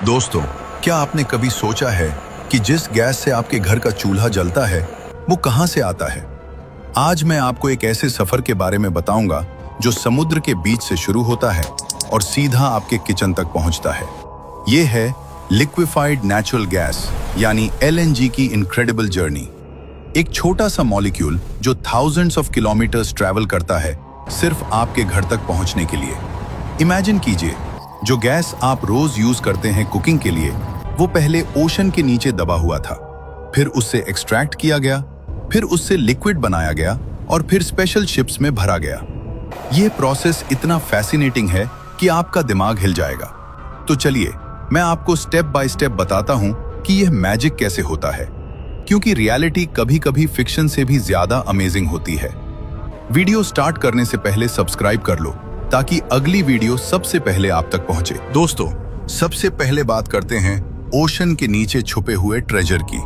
दोस्तों, क्या आपने कभी सोचा है कि जिस गैस से आपके घर का चूल्हा जलता है वो कहां से आता है? आज मैं आपको एक ऐसे सफर के बारे में बताऊंगा जो समुद्र के बीच से शुरू होता है और सीधा आपके किचन तक पहुंचता है। ये है लिक्विफाइड नेचुरल गैस यानी LNG की इनक्रेडिबल जर्नी। एक छोटा सा मॉलिक्यूल जो थाउजेंड्स ऑफ किलोमीटर्स ट्रैवल करता है सिर्फ आपके घर तक पहुंचने के लिए। इमेजिन कीजिए, जो गैस आप रोज यूज करते हैं कुकिंग के लिए, वो पहले ओशन के नीचे दबा हुआ था, फिर उससे एक्सट्रैक्ट किया गया, फिर उससे लिक्विड बनाया गया और फिर स्पेशल शिप्स में भरा गया। यह प्रोसेस इतना फैसिनेटिंग है कि आपका दिमाग हिल जाएगा। तो चलिए मैं आपको स्टेप बाय स्टेप बताता हूं कि यह मैजिक कैसे होता है, क्योंकि रियलिटी कभी-कभी फिक्शन से भी ज्यादा अमेजिंग होती है। वीडियो स्टार्ट करने से पहले सब्सक्राइब कर लो ताकि अगली वीडियो सबसे पहले आप तक पहुंचे। दोस्तों, सबसे पहले बात करते हैं ओशन के नीचे छुपे हुए ट्रेजर की।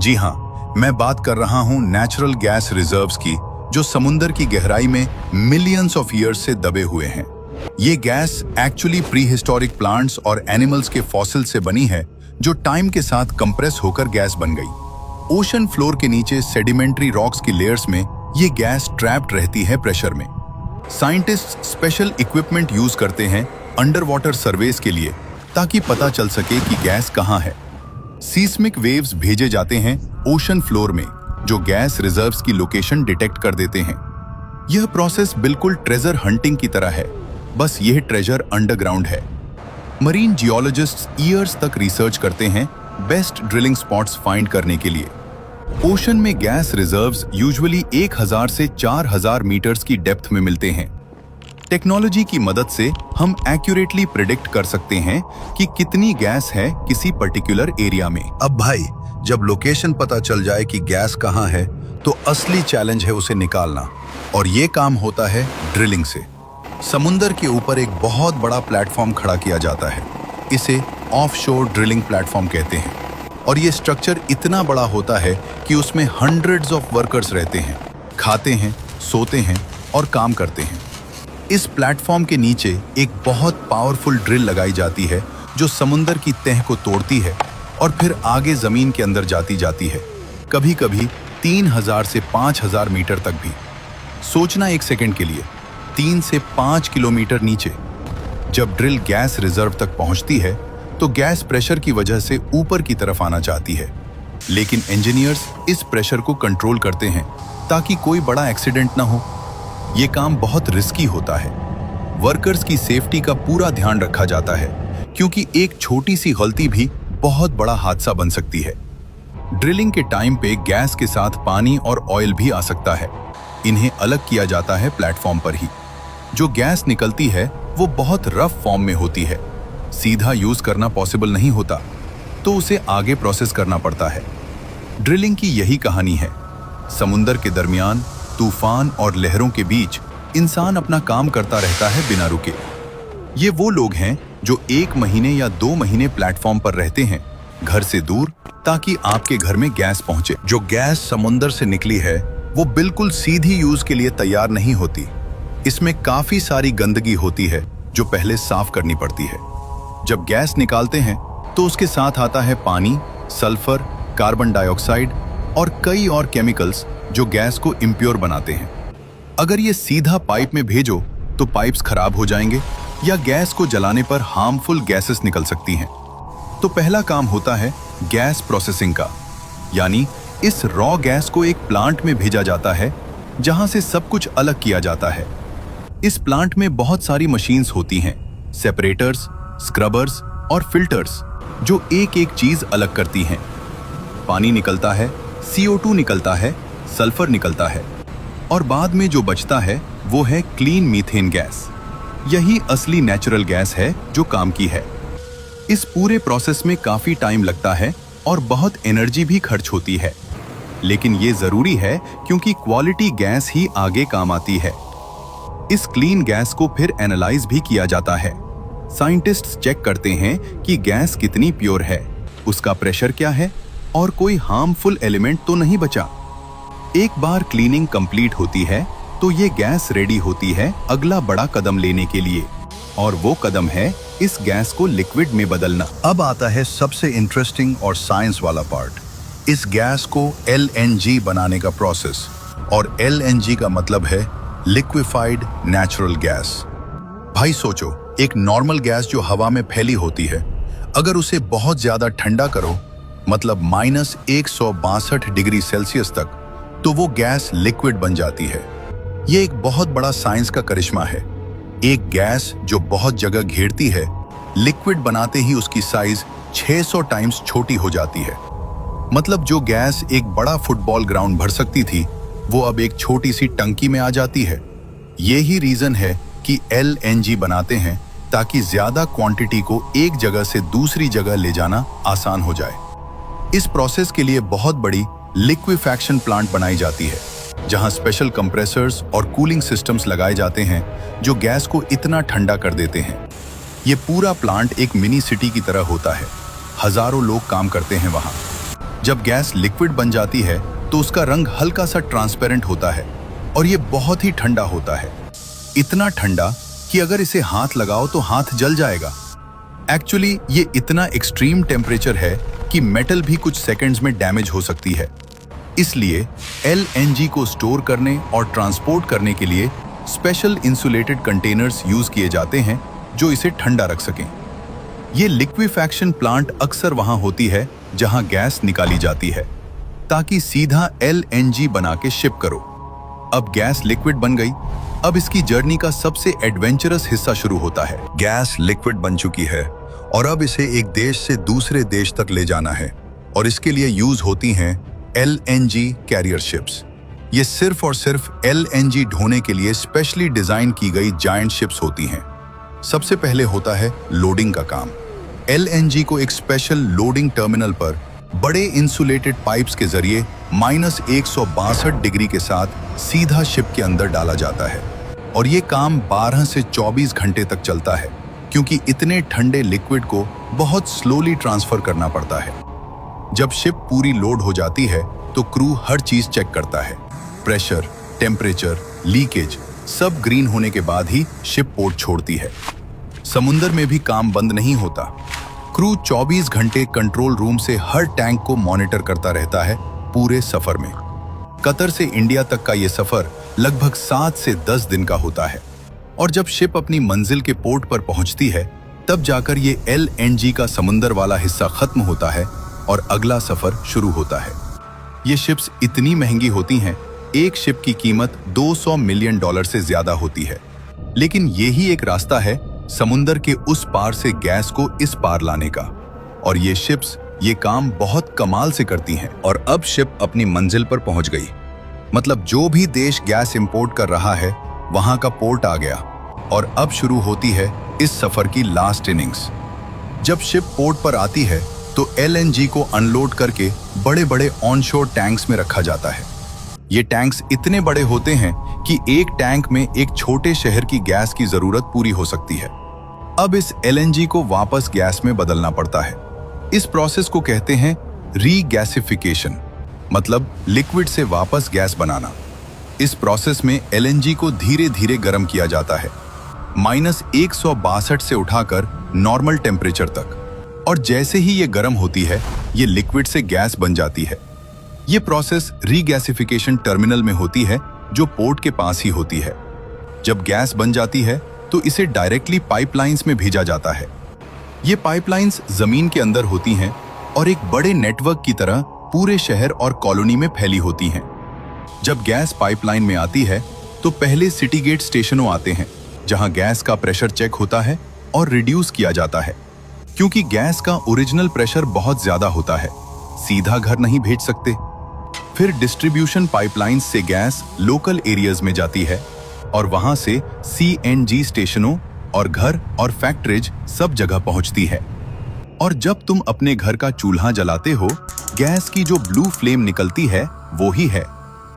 जी हाँ, मैं बात कर रहा हूं नेचुरल गैस रिजर्व्स की, जो समुद्र की गहराई में मिलियंस ऑफ ईयर्स से दबे हुए हैं। ये gas actually pre historic plants और एनिमल्स के फॉसिल से बनी है, जो टाइम के साथ कंप्रेस होकर गैस बन गई। ओशन फ्लोर के नीचे सेडिमेंट्री रॉक्स की लेयर्स में ये गैस ट्रैप्ड रहती है प्रेशर में। साइंटिस्ट स्पेशल इक्विपमेंट यूज करते हैं अंडर वाटर सर्वेस के लिए, ताकि पता चल सके कि गैस कहां है। सीस्मिक वेव्स भेजे जाते हैं ओशन फ्लोर में, जो गैस रिजर्व्स की लोकेशन डिटेक्ट कर देते हैं। यह प्रोसेस बिल्कुल ट्रेजर हंटिंग की तरह है, बस यह ट्रेजर अंडरग्राउंड है। मरीन जियोलॉजिस्ट्स ईयर्स तक रिसर्च करते हैं बेस्ट ड्रिलिंग स्पॉट्स फाइंड करने के लिए। ओशन में गैस रिजर्व्स यूजुअली 1000 से 4000 मीटर्स की डेप्थ में मिलते हैं। टेक्नोलॉजी की मदद से हम एक्यूरेटली प्रिडिक्ट कर सकते हैं कि कितनी गैस है किसी पर्टिकुलर एरिया में। अब भाई, जब लोकेशन पता चल जाए कि गैस कहां है, तो असली चैलेंज है उसे निकालना, और ये काम होता है ड्रिलिंग से। समुद्र के ऊपर एक बहुत बड़ा प्लेटफॉर्म खड़ा किया जाता है। इसे ऑफशोर ड्रिलिंग प्लेटफॉर्म कहते हैं, और ये स्ट्रक्चर इतना बड़ा होता है कि उसमें हंड्रेड्स ऑफ वर्कर्स रहते हैं, खाते हैं, सोते हैं और काम करते हैं। इस प्लेटफॉर्म के नीचे एक बहुत पावरफुल ड्रिल लगाई जाती है, जो समुद्र की तह को तोड़ती है और फिर आगे जमीन के अंदर जाती है, कभी-कभी 3000 से 5000 मीटर तक भी। सोचना एक सेकंड के लिए, 3 से 5 किलोमीटर नीचे। जब ड्रिल गैस रिजर्व तक पहुंचती है तो गैस प्रेशर की वजह से ऊपर की तरफ आना चाहती है, लेकिन इंजीनियर्स इस प्रेशर को कंट्रोल करते हैं ताकि कोई बड़ा एक्सीडेंट ना हो। ये काम बहुत रिस्की होता है। वर्कर्स की सेफ्टी का पूरा ध्यान रखा जाता है, क्योंकि एक छोटी सी गलती भी बहुत बड़ा हादसा बन सकती है। ड्रिलिंग के टाइम पे गैस के साथ पानी और ऑयल भी आ सकता है। इन्हें अलग किया जाता है प्लेटफॉर्म पर ही। जो गैस निकलती है वो बहुत रफ फॉर्म में होती है, सीधा यूज करना पॉसिबल नहीं होता, तो उसे आगे प्रोसेस करना पड़ता है। ड्रिलिंग की यही कहानी है। समुद्र के दरमियान तूफान और लहरों के बीच इंसान अपना काम करता रहता है बिना रुके। ये वो लोग हैं जो 1 महीने या 2 महीने प्लेटफॉर्म पर रहते हैं, घर से दूर, ताकि आपके घर में गैस पहुंचे। जो गैस समुद्र से निकली है वो बिल्कुल सीधी यूज के लिए तैयार नहीं होती। इसमें काफी सारी गंदगी होती है जो पहले साफ करनी पड़ती है। जब गैस निकालते हैं तो उसके साथ आता है पानी, सल्फर, कार्बन डाइऑक्साइड और कई और केमिकल्स जो गैस को इम्प्योर बनाते हैं। अगर ये सीधा पाइप में भेजो तो पाइप्स खराब हो जाएंगे या गैस को जलाने पर हार्मफुल गैसेस निकल सकती हैं। तो पहला काम होता है गैस प्रोसेसिंग का, यानी इस रॉ गैस को एक प्लांट में भेजा जाता है जहां से सब कुछ अलग किया जाता है। इस प्लांट में बहुत सारी मशीन्स होती हैं, सेपरेटर्स, स्क्रबर्स और फिल्टर्स, जो एक एक चीज अलग करती हैं। पानी निकलता है, CO2 निकलता है, सल्फर निकलता है, और बाद में जो बचता है वो है क्लीन मीथेन गैस। यही असली नेचुरल गैस है जो काम की है। इस पूरे प्रोसेस में काफी टाइम लगता है और बहुत एनर्जी भी खर्च होती है, लेकिन ये जरूरी है क्योंकि क्वालिटी गैस ही आगे काम आती है। इस क्लीन गैस को फिर एनालाइज भी किया जाता है। साइंटिस्ट्स चेक करते हैं कि गैस कितनी प्योर है, उसका प्रेशर क्या है और कोई हार्मफुल एलिमेंट तो नहीं बचा। एक बार क्लीनिंग कंप्लीट होती है तो ये गैस रेडी होती है अगला बड़ा कदम लेने के लिए। और वो कदम है इस गैस को लिक्विड में बदलना। अब आता है सबसे इंटरेस्टिंग और साइंस वाला पार्ट, इस गैस को LNG बनाने का प्रोसेस। और LNG का मतलब है लिक्विफाइड नेचुरल गैस। भाई सोचो, एक नॉर्मल गैस जो हवा में फैली होती है, अगर उसे बहुत ज्यादा ठंडा करो, मतलब -162 डिग्री सेल्सियस तक, तो वो गैस लिक्विड बन जाती है। ये एक बहुत बड़ा साइंस का करिश्मा है। एक गैस जो बहुत जगह घेरती है, लिक्विड बनाते ही उसकी साइज 600 टाइम्स छोटी हो जाती है। मतलब जो गैस एक बड़ा फुटबॉल ग्राउंड भर सकती थी, वो अब एक छोटी सी टंकी में आ जाती है। यही रीजन है कि LNG बनाते हैं, ताकि ज्यादा क्वांटिटी को एक जगह से दूसरी जगह ले जाना आसान हो जाए। इस प्रोसेस के लिए बहुत बड़ी लिक्विफैक्शन प्लांट बनाई जाती है, जहां स्पेशल कंप्रेसर्स और कूलिंग सिस्टम्स लगाए जाते हैं जो गैस को इतना ठंडा कर देते हैं। ये पूरा प्लांट एक मिनी सिटी की तरह होता है। हजारों लोग काम करते हैं वहां। जब गैस लिक्विड बन जाती है तो उसका रंग हल्का सा ट्रांसपेरेंट होता है और ये बहुत ही ठंडा होता है। इतना ठंडा कि अगर इसे हाथ लगाओ तो हाथ जल जाएगा। एक्चुअली ये इतना एक्सट्रीम टेम्परेचर है कि मेटल भी कुछ सेकंड्स में डैमेज हो सकती है। इसलिए LNG को स्टोर करने और ट्रांसपोर्ट करने के लिए स्पेशल इंसुलेटेड कंटेनर्स यूज किए जाते हैं जो इसे ठंडा रख सकें। ये लिक्विफैक्शन प्लांट अक्सर वहां होती है जहां गैस निकाली जाती है, ताकि सीधा LNG बना के शिप करो। अब गैस लिक्विड बन गई। अब इसकी जर्नी का सबसे एडवेंचरस हिस्सा शुरू होता है। गैस लिक्विड बन चुकी है और अब इसे एक देश से दूसरे देश तक ले जाना है, और इसके लिए यूज होती हैं LNG कैरियर शिप्स। ये सिर्फ और सिर्फ LNG ढोने के लिए स्पेशली डिजाइन की गई जायंट शिप्स होती हैं। सबसे पहले होता है लोडिंग का काम। LNG को एक स्पेशल लोडिंग टर्मिनल पर बड़े इंसुलेटेड पाइप्स के जरिए -162 डिग्री के साथ सीधा शिप के अंदर डाला जाता है, और ये काम 12 से 24 घंटे तक चलता है, क्योंकि इतने ठंडे लिक्विड को बहुत स्लोली ट्रांसफर करना पड़ता है। जब शिप पूरी लोड हो जाती है तो क्रू हर चीज चेक करता है। प्रेशर, टेम्परेचर, लीकेज सब ग्रीन होने के बाद ही शिप पोर्ट छोड़ती है। समुंदर में भी काम बंद नहीं होता। क्रू 24 घंटे कंट्रोल रूम से हर टैंक को मॉनिटर करता रहता है पूरे सफर में। कतर से इंडिया तक का ये सफर लगभग 7 से 10 दिन का होता है, और जब शिप अपनी मंजिल के पोर्ट पर पहुंचती है, तब जाकर ये LNG का समुंदर वाला हिस्सा खत्म होता है और अगला सफर शुरू होता है। ये शिप्स इतनी महंगी होती हैं, एक शिप की कीमत $200 मिलियन से ज्यादा होती है। लेकिन यही एक रास्ता है समुंदर के उस पार से गैस को इस पार लाने का, और ये शिप्स ये काम बहुत कमाल से करती हैं। और अब शिप अपनी मंजिल पर पहुंच गई। मतलब जो भी देश गैस इंपोर्ट कर रहा है, वहां का पोर्ट आ गया, और अब शुरू होती है इस सफर की लास्ट इनिंग्स। जब शिप पोर्ट पर आती है तो LNG को अनलोड करके बड़े बड़े ऑनशोर टैंक्स में रखा जाता है। ये टैंक्स इतने बड़े होते हैं कि एक टैंक में एक छोटे शहर की गैस की जरूरत पूरी हो सकती है। अब इस LNG को वापस गैस में बदलना पड़ता है। इस प्रोसेस को कहते हैं रीगैसिफिकेशन, मतलब लिक्विड से वापस गैस बनाना। इस प्रोसेस में LNG को धीरे धीरे गर्म किया जाता है, -162 से उठाकर नॉर्मल टेम्परेचर तक, और जैसे ही ये गर्म होती है, ये लिक्विड से गैस बन जाती है। ये प्रोसेस रीगैसिफिकेशन टर्मिनल में होती है, जो पोर्ट के पास ही होती है। जब गैस बन जाती है तो इसे डायरेक्टली पाइपलाइंस में भेजा जाता है। ये पाइपलाइंस जमीन के अंदर होती हैं और एक बड़े नेटवर्क की तरह पूरे शहर और कॉलोनी में फैली होती हैं। जब गैस पाइपलाइन में आती है तो पहले सिटी गेट स्टेशनों आते हैं, जहां गैस का प्रेशर चेक होता है और रिड्यूस किया जाता है, क्योंकि गैस का ओरिजिनल प्रेशर बहुत ज्यादा होता है, सीधा घर नहीं भेज सकते। फिर डिस्ट्रीब्यूशन पाइपलाइंस से गैस लोकल एरियाज में जाती है, और वहां से CNG स्टेशनों और घर और फैक्ट्रीज सब जगह पहुंचती है। और जब तुम अपने घर का चूल्हा जलाते हो, गैस की जो ब्लू फ्लेम निकलती है, वो ही है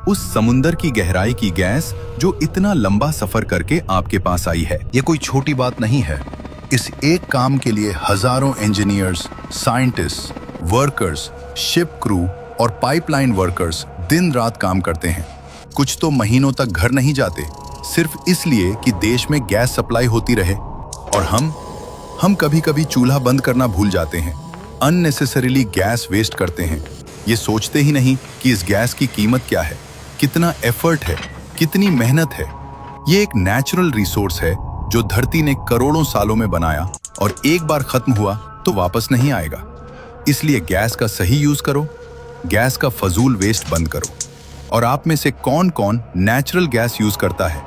उस समुंदर की गहराई की गैस जो इतना लंबा सफर करके आपके पास आई है। ये कोई छोटी बात नहीं है। इस एक काम के लिए हजारों engineers, scientist, workers, ship crew और पाइपलाइन वर्कर्स दिन रात काम करते हैं। कुछ तो महीनों तक घर नहीं जाते, सिर्फ इसलिए कि देश में गैस सप्लाई होती रहे। और हम कभी कभी चूल्हा बंद करना भूल जाते हैं, अननेसेसरीली गैस वेस्ट करते हैं। ये सोचते ही नहीं कि इस गैस की कीमत क्या है, कितना एफर्ट है, कितनी मेहनत है। ये एक नेचुरल रिसोर्स है जो धरती ने करोड़ों सालों में बनाया और एक बार खत्म हुआ तो वापस नहीं आएगा। इसलिए गैस का सही यूज करो, गैस का फजूल वेस्ट बंद करो। और आप में से कौन कौन नेचुरल गैस यूज करता है,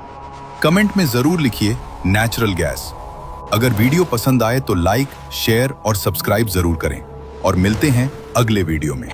कमेंट में जरूर लिखिए नेचुरल गैस। अगर वीडियो पसंद आए तो लाइक, शेयर और सब्सक्राइब जरूर करें और मिलते हैं अगले वीडियो में।